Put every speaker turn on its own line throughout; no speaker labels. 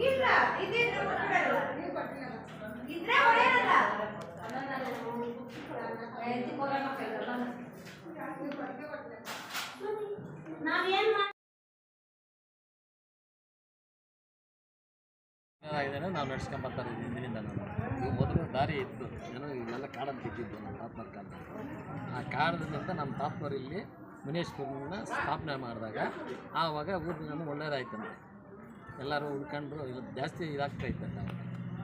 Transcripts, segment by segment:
ಇಲ್ಲ ಇದ್ರೆ ಒಳ್ಳೆಯದಲ್ಲ ನಾವೇನ್
ನಾವು ನಡ್ಸ್ಕೊಂಬರ್ತಾರೆ ಹಿಂದಿನಿಂದ. ನಾವು ಮೊದಲು ದಾರಿ ಇತ್ತು, ಏನೋ ಇಲ್ಲೆಲ್ಲ ಕಾಡಂತ ಇದ್ದಿದ್ದು ನಮ್ಮ ತಾತನವ್ರ ಕಾಲದಲ್ಲಿ. ಆ ಕಾಡದಿಂದ ನಮ್ಮ ತಾತನವ್ರು ಇಲ್ಲಿ ಮುನೇಶ್ವರನ ಸ್ಥಾಪನೆ ಮಾಡಿದಾಗ ಆವಾಗ ಊರಿಗೆ ನಮಗೆ ಒಳ್ಳೇದಾಯ್ತಂತೆ. ಎಲ್ಲರೂ ಉಳ್ಕೊಂಡು ಇಲ್ಲಿ ಜಾಸ್ತಿ ಇದಾಗ್ತಾಯಿತ್ತು ನಾವು.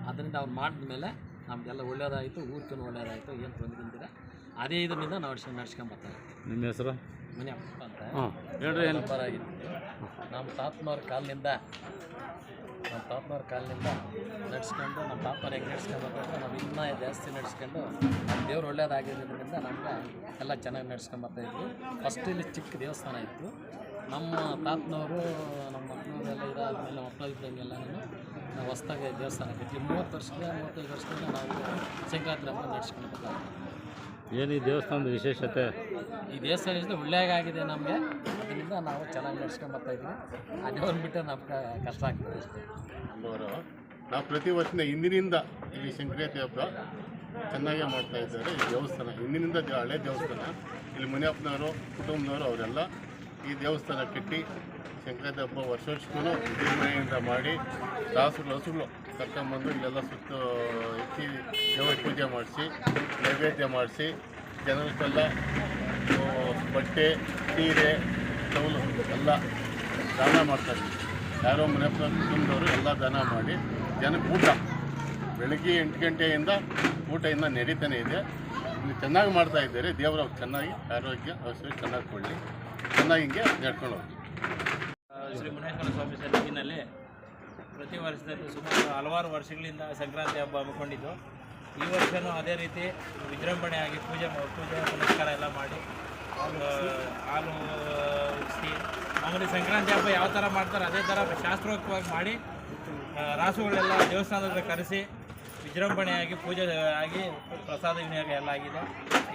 ಅದರಿಂದ ಅವ್ರು ಮಾಡಿದ್ಮೇಲೆ ನಮಗೆಲ್ಲ ಒಳ್ಳೇದಾಯಿತು, ಊರಿಗೂ ಒಳ್ಳೇದಾಯಿತು, ಏನು ತೊಂದರೆ ಇದ್ದಿಲ್ಲ. ಅದೇ ಇದರಿಂದ ನಾವು ನಡ್ಸ್ಕೊಂಬರ್ತಾರೆ.
ನಿಮ್ಮ ಹೆಸರು?
ಮುನಿಯಪ್ಪ ಅಂತ
ಹೇಳ್ರಿ.
ನಂಬರ್ ಆಗಿತ್ತು. ನಮ್ಮ ತಾತನವ್ರ ಕಾಲದಿಂದ ನಡ್ಸ್ಕೊಂಡು ನಮ್ಮ ತಾತನವ್ರು ಹೆಂಗೆ ನಡ್ಸ್ಕೊಂಬರ್ತಾರೆ ನಾವು ಇನ್ನೂ ಜಾಸ್ತಿ ನಡ್ಸ್ಕೊಂಡು ನಮ್ಮ ದೇವ್ರು ಒಳ್ಳೇದಾಗಿದ್ದರಿಂದ ನಮ್ಗೆ ಎಲ್ಲ ಚೆನ್ನಾಗಿ ನಡ್ಸ್ಕೊಂಬರ್ತಾಯಿದ್ವಿ. ಫಸ್ಟ್ ಇಲ್ಲಿ ಚಿಕ್ಕ ದೇವಸ್ಥಾನ ಇತ್ತು. ನಮ್ಮ ತಾತನವರು ನಮ್ಮ ಮಕ್ಕಳೆಲ್ಲ ಇದಾದಮೇಲೆ ನಮ್ಮ ಮಕ್ಕಳು ಇದ್ದಂಗೆಲ್ಲ ನಾವು ಹೊಸ್ದಾಗಿ ದೇವಸ್ಥಾನ ಕಟ್ಟಿ 35 ವರ್ಷದಿಂದ ನಾವು ಸಂಕ್ರಾಂತಿ ಹಬ್ಬ ನಡ್ಸ್ಕೊಂಡು ಬರ್ತಾಯಿದ್ವಿ.
ಏನು ಈ ದೇವಸ್ಥಾನದ ವಿಶೇಷತೆ?
ಈ ದೇವಸ್ಥಾನದಿಂದ ಒಳ್ಳೆಯಾಗಿದೆ ನಮಗೆ. ಅದರಿಂದ ನಾವು ಚೆನ್ನಾಗಿ ನಡ್ಸ್ಕೊಂಬರ್ತಾಯಿದ್ವಿ. ಅದೇವ್ರು ಬಿಟ್ಟರೆ ನಮ್ಗೆ ಕಷ್ಟ ಆಗ್ತದೆ ಅಷ್ಟೇ.
ನಾವು ಪ್ರತಿ ವರ್ಷದ ಹಿಂದಿನಿಂದ ಇಲ್ಲಿ ಸಂಕ್ರಾಂತಿ ಹಬ್ಬ ಚೆನ್ನಾಗೇ ಮಾಡ್ತಾಯಿದ್ದಾರೆ. ಈ ದೇವಸ್ಥಾನ ಹಿಂದಿನಿಂದ ಹಳೆ ದೇವಸ್ಥಾನ. ಇಲ್ಲಿ ಮುನಿಯಪ್ಪನವರು ಕುಟುಂಬದವರು ಅವರೆಲ್ಲ ಈ ದೇವಸ್ಥಾನ ಕಟ್ಟಿ ಸಂಕ್ರಾಂತಿ ಹಬ್ಬ ವರ್ಷಕ್ಕೂ ವಿಜೃಂಭಣೆಯಿಂದ ಮಾಡಿ ಹಸುಗಳು ಕರ್ಕೊಂಬಂದು ಇಲ್ಲೆಲ್ಲ ಸುತ್ತು ಎತ್ತಿ ದೇವರ ಪೂಜೆ ಮಾಡಿಸಿ ನೈವೇದ್ಯ ಮಾಡಿಸಿ ಜನರಿಗೆಲ್ಲ ಬಟ್ಟೆ ಸೀರೆ ಟೌಲು ಎಲ್ಲ ದಾನ ಮಾಡ್ತಾರೆ. ಯಾರೋ ಮುನಿಯಪ್ಪನ ಕುಟುಂಬದವರು ಎಲ್ಲ ದಾನ ಮಾಡಿ ಜನಕ್ಕೆ ಊಟ ಬೆಳಗ್ಗೆ 8 ಗಂಟೆಯಿಂದ ಊಟ ಇನ್ನೂ ನಡೀತಾನೆ ಇದೆ. ಇಲ್ಲಿ ಚೆನ್ನಾಗಿ ಮಾಡ್ತಾಯಿದ್ದಾರೆ. ದೇವರು ಚೆನ್ನಾಗಿ ಆರೋಗ್ಯ ಔಷಧಿ ಚೆನ್ನಾಗಿ ಕೊಡಲಿ, ಚೆನ್ನಾಗಿ ಹಿಂಗೆ ನಡ್ಕೊಂಡು ಹೋಗಿ.
ಶ್ರೀ ಮುನೇಶ್ವರ ಸ್ವಾಮಿ ಸನ್ನಿಧಿನಲ್ಲಿ ಪ್ರತಿ ವರ್ಷದಲ್ಲಿ ಸುಮಾರು ಹಲವಾರು ವರ್ಷಗಳಿಂದ ಸಂಕ್ರಾಂತಿ ಹಬ್ಬ ಹಮ್ಮಿಕೊಂಡಿದ್ದು. ಈ ವರ್ಷವೂ ಅದೇ ರೀತಿ ವಿಜೃಂಭಣೆಯಾಗಿ ಪೂಜೆ ಪುನಸ್ಕಾರ ಎಲ್ಲ ಮಾಡಿ ಹಾಲು ಉಡಿಸಿ ಆಮೇಲೆ ಸಂಕ್ರಾಂತಿ ಹಬ್ಬ ಯಾವ ಥರ ಮಾಡ್ತಾರೆ ಅದೇ ಥರ ಶಾಸ್ತ್ರೋಕ್ತವಾಗಿ ಮಾಡಿ ರಾಸುಗಳೆಲ್ಲ ದೇವಸ್ಥಾನದಲ್ಲಿ ಕರೆಸಿ ವಿಜೃಂಭಣೆಯಾಗಿ ಪೂಜೆ ಆಗಿ ಪ್ರಸಾದ ವಿನಿಯೋಗ ಎಲ್ಲ ಆಗಿದೆ.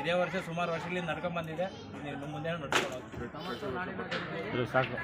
ಇದೇ ವರ್ಷ ಸುಮಾರು ವರ್ಷಗಳಿಂದ ನಡ್ಕೊಂಡ್ಬಂದಿದೆ. ಮುಂದೆ ನಡ್ಕೊಂಡು
ಸಾಕು.